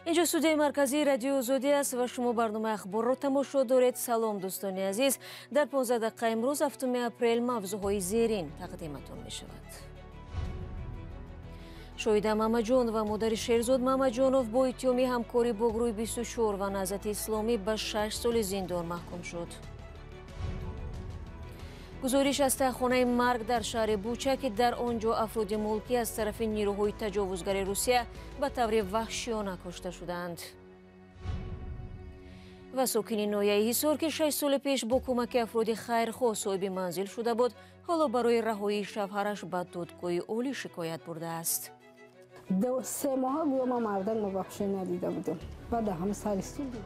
اینجا استودیوی مرکزی رادیو آزادی است و شما برنامه اخبار را تماشا دارید. سلام دوستان عزیز. در 15 دقیقه امروز 7 اپریل موضوعهای زیرین تقدیمتان می شود. شویده محمدجان و مادر شیرزاد محمدجانوف با اتهام همکاری با گروه 24 و نهضت اسلامی به 6 سال زندان محکوم شد. گزارش از تهخانه مرگ در شهر بوچه که در آنجا افراد ملکی از طرف نیروهای تجاوزگر روسیه به طور وحشیانه کشته شدند. و ساکنین ناحیه حصار که 6 سال پیش با کمک افراد خیرخواه صاحب منزل شده بود، حالا برای رهایی شوهرش به دادگاه عالی شکایت برده است. 3 ماه گویا ما مردن مبخشی ندیده بودم. بعد هم سرستون دیدم.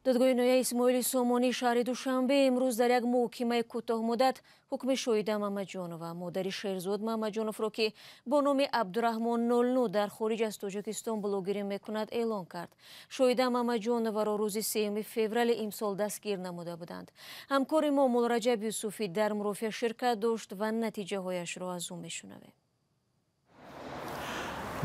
دادگاه ناحیه اسماعیل سامانی شهر دوشنبه امروز در یک محاکمه کوتاه مدت حکم شویده محمدجانوف و مادر شیرزاد محمدجانوف را که با نام عبدالرحمن 09 در خارج از تاجیکستان بلاگری میکند اعلان کرد. شویده محمدجانوف را روز 3 فوریه امسال دستگیر نموده بودند. همکار ما مولا رجب یوسفی در مرافعه شرکت داشت و نتیجه هایش را از او میشنویم.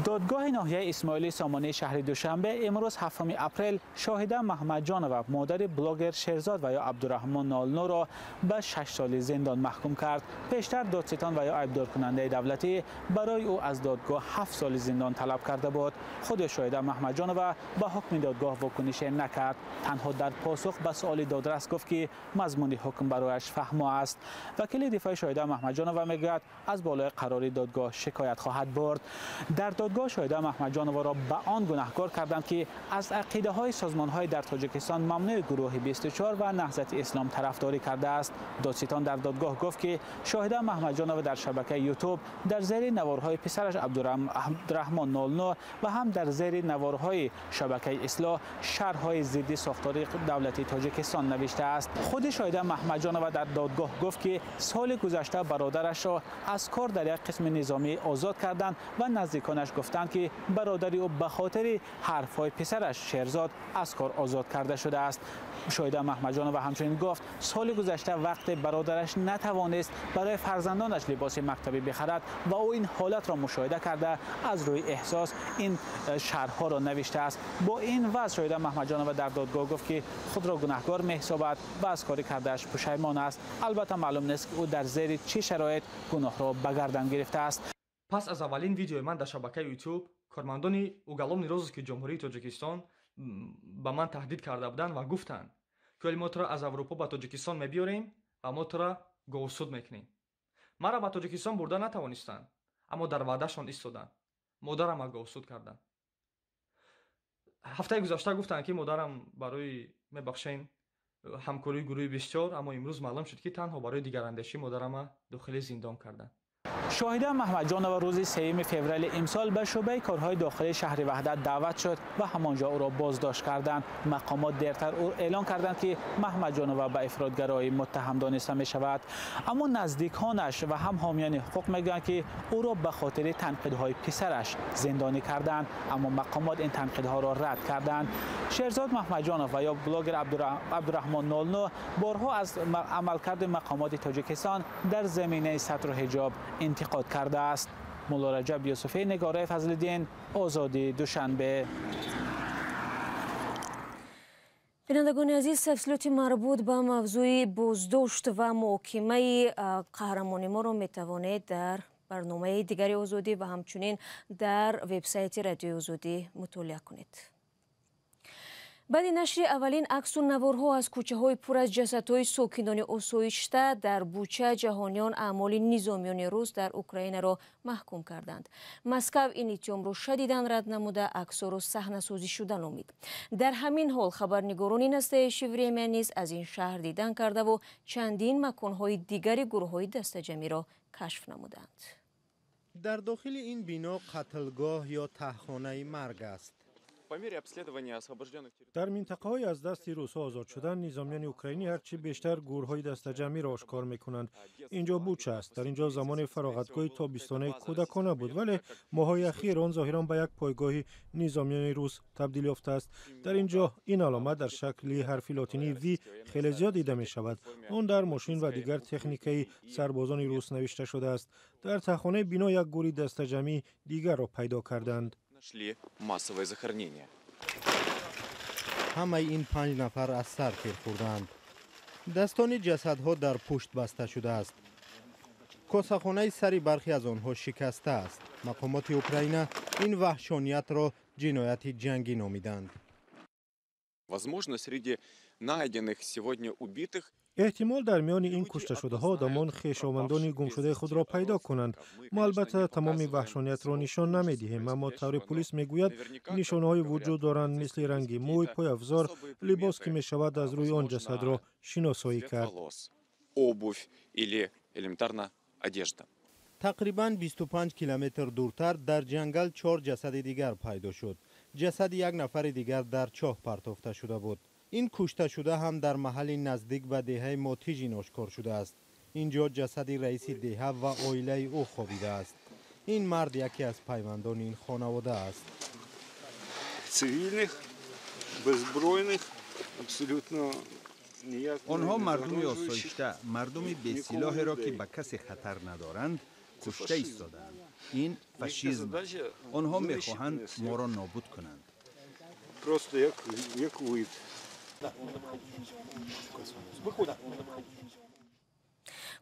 دادگاه ناحیه اسماعیل سامانی شهر دوشنبه امروز 7 اپریل شاهده محمدجانوف و مادر بلاگر شیرزاد و یا عبدالرحمن 09 را به 6 سال زندان محکوم کرد. پیشتر دادستان و یا عیبدار کننده دولتی برای او از دادگاه 7 سال زندان طلب کرده بود. خود شاهده محمدجانوف به حکم دادگاه واکنش نکرد. تنها در پاسخ به سوال دادرس گفت که مضمون حکم برایش فهمه است. وکیل دفاع شاهده محمدجانوف میگوید از بالای قرار دادگاه شکایت خواهد برد. در دادگاه شاهده محمدجانوف را به آن گناهکار کردند که از عقیده های سازمان های در تاجیکستان ممنوع گروه 24 و نهضت اسلام طرفداری کرده است. دادستان در دادگاه گفت که شاهده محمدجانوف در شبکه یوتیوب در زیر نوارهای پسرش عبدالرحمن 09 و هم در زیر نوارهای شبکه اصلاح شرح‌های ضد ساختار دولتی تاجیکستان نوشته است. خود شاهده محمدجانوف در دادگاه گفت که سال گذشته برادرش را از کار در یک قسم نظامی آزاد کردند و نزدیکانش گفتند که برادری او به خاطر حرف‌های پسرش شیرزاد از کار آزاد کرده شده است. شاهده محمدجانوف همچنین گفت سال گذشته وقت برادرش نتوانست برای فرزندانش لباس مکتبی بخرد و او این حالت را مشاهده کرده از روی احساس این شرح‌ها را نوشته است. با این وضع شاهده محمدجانوف در دادگاه گفت که خود را گناهکار می‌حسابد و از کار کرده‌اش پشیمان است. البته معلوم نیست که او در زیر چه شرایط گناه را به گردن گرفته است. پس از اولین ویدیوی من در شبکه یوتیوب کارمندان уголовной розыски ҷумҳурии Тоҷикистон ба ман таҳдид карда буданд ва гуфтанд ки мо туро аз Аврупо ба Тоҷикистон мебиёрем ва мо туро гоҳусуд мекунем. маро ба Тоҷикистон бурда натавонистанд, аммо дар ваъдашон истоданд. модарам гоҳусуд карданд. ҳафтаи гузашта гуфтанд ки модарам барои мебахшен ҳамкории гурӯҳи 24, аммо имрӯз маълум шуд ки танҳо барои дигарандешӣ модарама дохили зиндон карданд. شاهده محمدجانوف روز 3 فوریه امسال به شعبه کارهای داخلی شهر وحدت دعوت شد و همانجا او را بازداشت کردند. مقامات دیرتر او اعلان کردند که محمدجانوف به افراطگرایی متهم دانسته می شود، اما نزدیکانش و هم حامیان حقوق میگویند که او را به خاطر تنقیدهای پسرش زندانی کردند، اما مقامات این تنقیدها را رد کردند. شیرزاد محمدجانوف و یا بلاگر عبدالرحمن 09 بارها از عملکرد مقامات تاجیکستان در زمینه ستر و حجاب انتقاد کرده است. مولا رجب یوسفی، نگاره فضل‌الدین، آزادی، دوشنبه. بینندگان عزیز، تفصیلات مربوط به موضوع بازداشت و محاکمه قهرمان ما را میتوانید در برنامه دیگری آزادی و همچنین در وبسایت رادیو آزادی مطالعه کنید. بعد نشر اولین عکس و نوارها از کوچه های پر از جسدهای ساکنان آسایشته در بوچه، جهانیان اعمال نظامیان روس در اوکراین را محکوم کردند. مسکو این اتهام را شدیداً رد نموده عکس‌ها را صحنه‌سازی شده نامید. در همین حال خبرنگاران نستعلیق ورمیا نیز از این شهر دیدن کرده و چندین مکان‌های دیگری گروه‌های دسته‌جمعی را کشف نمودند. در داخل این بنا قتلگاه یا تهخانه مرگ است. در منطقه‌های از دست روس‌ها آزاد شدن، نظامیان اوکراینی هرچی بیشتر گورهای دسته‌جمعی را آشکار می‌کنند. اینجا بوچه است. در اینجا زمان فراغتگاه تابستانه کودکانه بود، ولی ماه‌های اخیر آن ظاهراً به یک پایگاه نظامیان روس تبدیل یافته است. در اینجا این علامت در شکل حرف لاتینی وی خیلی زیاد دیده می‌شود. آن در ماشین و دیگر تکنیک‌های سربازان روس نوشته شده است. در تهخانه بنا یک گوری دسته‌جمعی دیگر را پیدا کردند. Шли массовое захоронение. همه این 5 نفر از سر تیر خوردند. دستان جسدها در پشت بسته شده است. کاسه‌خانه سری برخی از آنها شکسته است. مقامات اوکراین این وحشانیت را جنایت جنگی نامیدند. Возможно, среди найденных сегодня убитых احتمال در میان این کشته شده ها آدمان خویشاوندان گم شده خود را پیدا کنند. ما البته تمام وحشانیت را نشان نمیدهیم، اما طور پلیس میگوید نشانه های وجود دارند مثل رنگ موی، پای افزار، لباس که می شود از روی آن جسد را شناسایی کرد. обувь или элементарно одежда. تقریباً 25 کیلومتر دورتر در جنگل 4 جسد دیگر پیدا شد. جسد یک نفر دیگر در چاه پرتافته شده بود. این کشته شده هم در محل نزدیک به دهه ماتیژین آشکار شده است. اینجا جسد رئیس دهه و عائله او خوابیده است. این مرد یکی از پیوندان این خانواده است. цивільних, беззбройних, абсолютно ніяк. آنها مردمی آسایشته، مردمی بی سلاحی را که به کسی خطر ندارند کشته ایستادند. این فاشیسم. آنها میخواهند ما را نابود کنند. Просто як вид.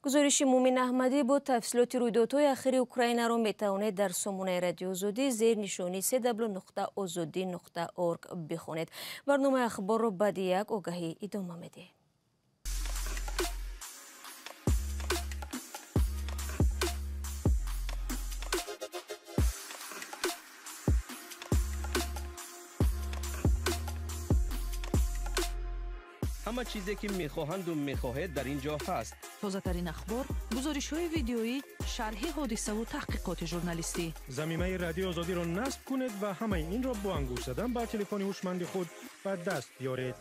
گزارش مومن احمدی با تفصیلات رویدادهای اخیر اوکراین را میتوانید در سامانه رادیو آزادی زیر نشانی www.azadi.org بخوانید. برنامه اخبار را بعد یک آگهی ادامه میده. همه چیزی که میخواهند و میخواهید در اینجا هست. تازه‌ترین اخبار، گزارش‌های ویدیویی، شرح حادثه و تحقیقات ژورنالیستی. زمینه رادیو آزادی را نصب کنید و همه این را با انگشت زدن به تلفن هوشمند خود به دست بیارید.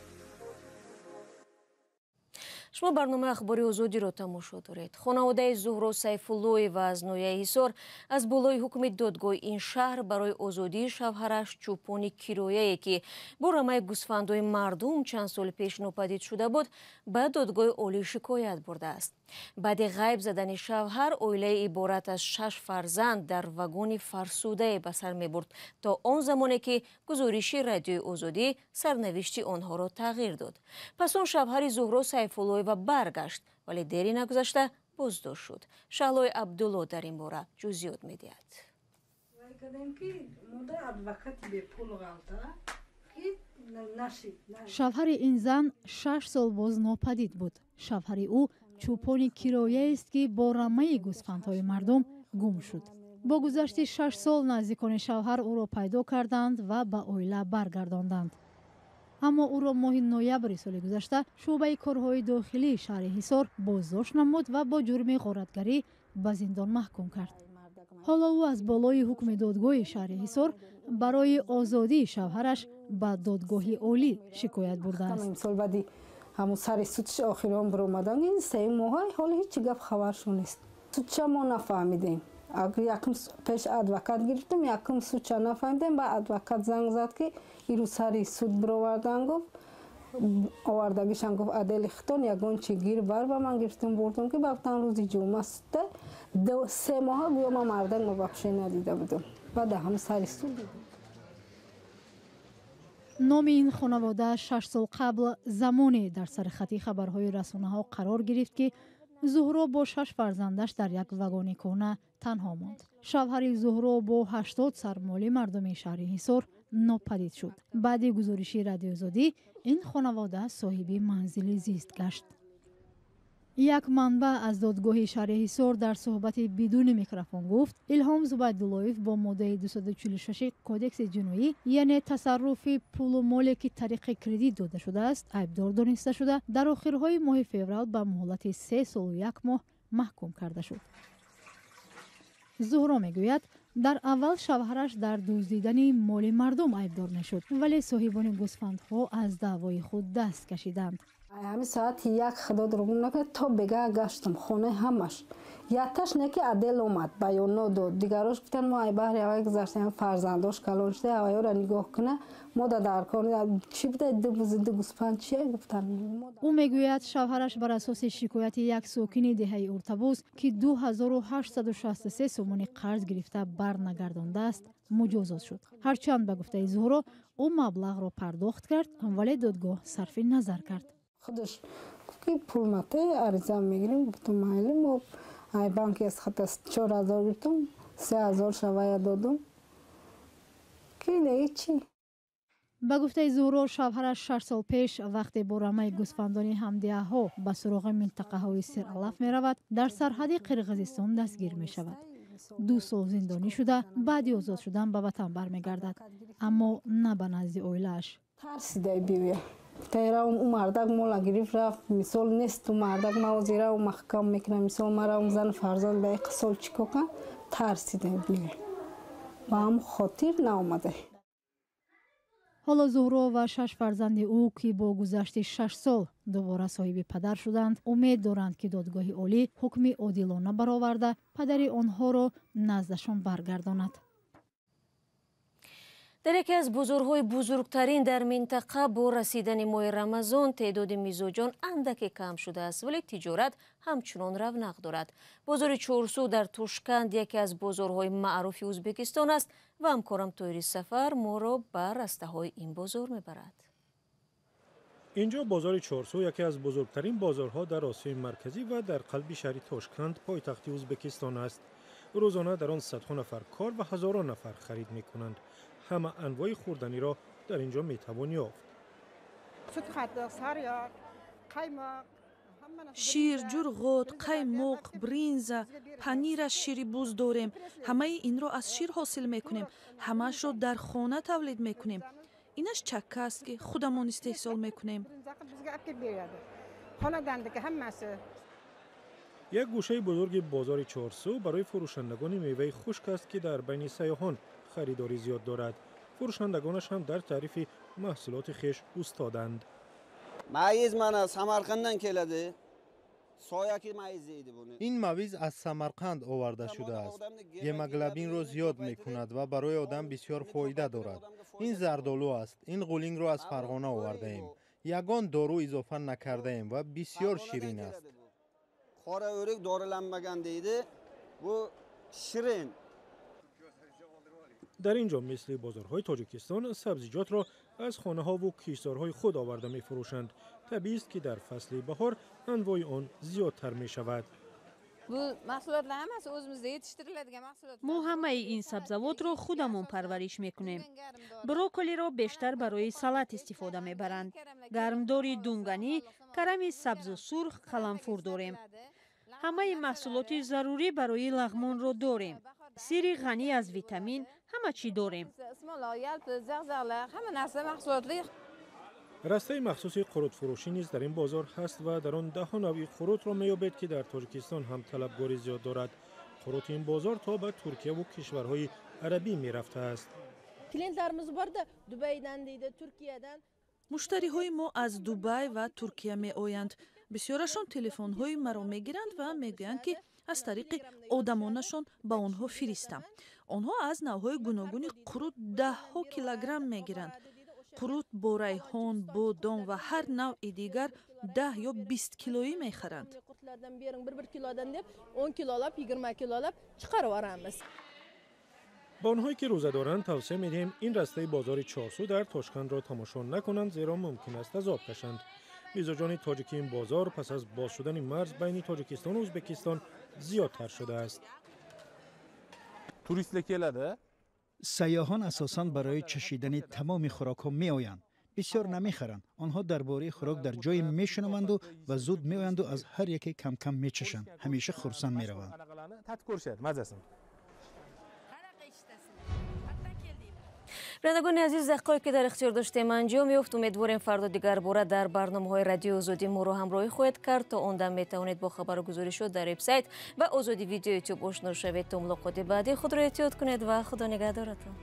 شما برنامه اخباری آزادی را تماشا دارید. خانواده زهرا سیف‌اللهی و از نویه حصار از بالای حکم دادگاه این شهر برای آزادی شوهرش چوپان کیرویه‌ای که با رمه گوسفندهای مردم چند سال پیش ناپدید شده بود به دادگاه عالی شکایت برده است. بعد غیب زدن شوهر، عائله عبارت از 6 فرزند در واگن فرسوده به سر می‌برد تا آن زمانی که گزارش رادیو آزادی سرنوشت آنها را تغییر داد. پس آن شوهر زهرا سیف‌اللهی و برگشت، ولی دیری نگذشته بازداشت شد. شهلای عبدالله در این باره جزئیات می‌دهد. شوهر این زن 6 سال باز ناپدید بود. شوهر او چوپان کیرویه است که با رمه گوسفندهای مردم گم شد. با گذشت 6 سال نزدیکان شوهر او را پیدا کردند و به عائله برگرداندند. اما او را ماه نوامبر سال گذشته شعبه کارهای داخلی شهر حصار بازداشت نمود و با جرم غارتگری به زندان محکوم کرد. حالا او از بالای حکم دادگاه شهر حصار برای آزادی شوهرش به دادگاه عالی شکایت برده است. همون سر سودش آخر عمر اومدن این 3 ماه حالا هیچ گپ خبرش نیست. سودش ما نفهمیدیم. اگر یکم پیش ادوکات گرفتیم یکم سودش نفهمیدیم با ادوکات زنگ زد که ایرو سر سود بروردن گفت آوردگیشان گفت عدل ختون یگون چی گیر بر با من گرفتیم بردم که بابتن روزی جمعه است 3 ماه گویا ما مردن مبخشی ندیده بودم بعد هم سر سود دیدم. نام این خانواده 6 سال قبل زمانی در سر خط خبرهای رسانه‌ها قرار گرفت که زهرا با 6 فرزندش در یک واگن کهنه تنها ماند. شوهر زهرا با 80 سرمایه مردم شهر حصار ناپدید شد. بعد گزارش رادیو آزادی این خانواده صاحب منزل زیست گشت. یک منبع از دادگاه شهر حصار در صحبت بدون میکروفون گفت الهام زبیداللهیف با ماده 246 کودکس جنایی یعنی تصرف پول و مالی که طریق کردیت داده شده است عیبدار دانسته شده در آخرهای ماه فوریه به مهلت 3 سال و 1 ماه محکوم کرده شد. زهرا میگوید در اول شوهرش در دزدیدن مال مردم عیبدار نشد ولی صاحبان گوسفندها از دعوای خود دست کشیدند. همین ساعت یک خدا درگم نکرد تا بگه گشتم خونه همش یتش نکی عدل اومد بیانو داد دیگراش گفتن ما ای بحر یوای گذاشتیم فرزنداش کلان شده اوایو را نگاه کنه ما در کار چی بده دو زنده گوسفند چیه گفتن. او میگوید شوهرش بر اساس شکایت یک ساکن دهه ارتبوز که 2863 سومونی قرض گرفته برنگردانده است مجازات شد. هرچند به گفته زهرا او مبلغ را پرداخت کرد ولی دادگاه صرف نظر کرد. خودش که پول مته عریضه میگیریم گفتم مایلی ما ای بانکی از خط 4000 گرفتم 3000 شوایه دادم که دیگه چی. به گفته زهرا شوهرش 6 سال پیش وقتی با رمه گوسفندانی همدیه ها به سراغ منطقه های سرعلف می رود در سرحد قرقیزستان دستگیر می شود. 2 سال زندانی شده بعدی آزاد شدن به وطن برمیگردد اما نه به نزد اویلش. ترسیده بیویه تیرا اون مردک مولا گرفت رفت مثال نیست تو مردک ما زیرا و محکم میکنه مثال مرا اون زن فرزند به یک سال چیکو کن ترسیده بیویه با هم خاطر نامده. حالا زهرا و 6 فرزند او که با گذشت 6 سال دوباره صاحب پدر شدند امید دارند که دادگاه عالی حکم عادلانه برآورده پدر آنها را نزدشان برگرداند. در یکی از بازارهای بزرگترین در منطقه با رسیدن ماه رمضان تعداد میزوجان اندکی کم شده است ولی تجارت همچنان رونق دارد. بازار چورسو در توشکند یکی از بازارهای معروف ازبکستان است و همکارم طاهر سفر ما را به رسته‌های این بازار میبرد. اینجا بازار چورسو یکی از بزرگترین بازارها در آسیای مرکزی و در قلب شهر توشکند پایتخت ازبکستان است. روزانه در آن صدها نفر کار و هزاران نفر خرید میکنند. همه انواع خوردنی را در اینجا میتوان یافت. شیر، جرغوت، قیمق، برینز، پنیر از شیر بوز داریم. همه این را از شیر حاصل میکنیم. همه‌اش را در خانه تولید میکنیم. اینش چکه است که خودمان استحصال میکنیم. یک گوشه بزرگ بازار چورسو برای فروشندگان میوه خشک است که در بین سیاحان خریداری زیاد دارد. فروشندگانش هم در تعریف محصولات خویش استادند. مایز من از سمرقندن کلده. این مویز از سمرقند آورده شده است. گموگلوبین را زیاد می کند و برای آدم بسیار فایده دارد. این زردآلو است. این قولینگ را از فرغانه آورده ایم. یگان دارو اضافه نکرده ایم و بسیار شیرین است. خوره اورک دارالنمگان دیده و شیرین. در اینجا مثل بازارهای تاجیکستان سبزیجات را از خانه ها و کشتزارهای خود آورده می فروشند. طبیعی است که در فصل بهار انواع آن زیادتر می شود. ما همه این سبزیجات را خودمون پرورش میکنیم. بروکلی را بیشتر برای سالاد استفاده میبرند. گرمداری دونگانی، کرم سبز و سرخ، قلمفور داریم. همه محصولات ضروری برای لغمان را داریم. سیر غنی از ویتامین، همه چی داریم. رسته مخصوص قروت فروشی نیز در این بازار هست و در آن 10 نوع قروت را می‌یابید که در تاجیکستان هم طلبکاری زیاد دارد. قروت این بازار تا به ترکیه و کشورهای عربی می‌رفته است. مشتری‌های ما از دبی و ترکیه می‌آیند. بسیارشان تلفن‌های مرا می‌گیرند و می‌گویند که از طریق آدمانشان به آنها فرستم. آنها از نوع‌های گوناگون قروت 10 کیلوگرم می‌گیرند. قروت با ریحان، بادام و هر نوع دیگر 10 یا 20 کیلویی می‌خرند. با آنهایی که روزه دارند توصیه می‌دهیم این رسته بازار چورسو در توشکند را تماشا نکنند زیرا ممکن است عذاب کشند. میزبان تاجیکی این بازار پس از باز شدن مرز بین تاجیکستان و ازبکستان زیادتر شده است. سیاحان اساساً برای چشیدن تمام خوراک‌ها می‌آیند. بسیار نمی‌خرند. آنها درباره خوراک در جای می‌شنوند و زود می‌آیند و از هر یکی کم کم می‌چشند. همیشه خرسند می‌روند. بینندگان عزیز، دقایقی که در اختیار داشتیم انجام یافت. امیدواریم فردا دیگر باره در برنامه‌های رادیو آزادی ما رو همراهی خواهید کرد. تا اون دم میتوانید با خبر و گزارشات در وبسایت و آزادی ویدیو یوتیوب آشنا شوید. تا ملاقات بعدی خود را احتیاط کنید و خدا نگهدارتان.